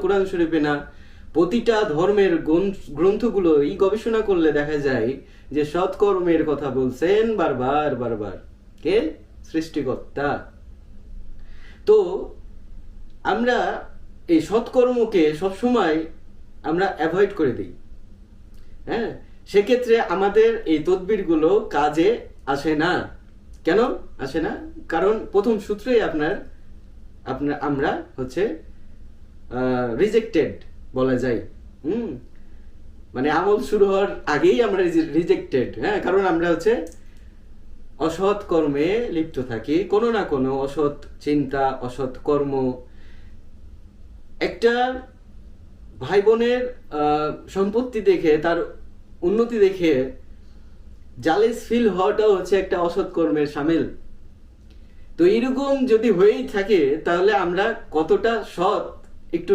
কোরআন শরীফে না, প্রতিটা ধর্মের গ্রন্থগুলোই গবেষণা করলে দেখা যায় যে সৎকর্মের কথা বলছেন বারবার বারবার কে? সৃষ্টিকর্তা। তো আমরা এই সৎকর্মকে সবসময় আমরা অ্যাভয়েড করে দিই। হ্যাঁ, সেক্ষেত্রে আমাদের এই তদবিরগুলো কাজে আসে না। কেন আসে না? কারণ প্রথম সূত্রেই আপনার আপনার আমরা হচ্ছে রিজেক্টেড বলা যায়। মানে আমল শুরু হওয়ার আগেই আমরা রিজেক্টেড। হ্যাঁ, কারণ আমরা হচ্ছে অসৎ কর্মে লিপ্ত থাকি, কোনো না কোনো অসৎ চিন্তা, অসৎ কর্ম। একটা ভাই বোনের সম্পত্তি দেখে, তার উন্নতি দেখে জালেস ফিল হওয়াটাও হচ্ছে একটা অসৎ কর্মের শামিল। তো এরকম যদি হয়েই থাকে তাহলে আমরা কতটা সৎ একটু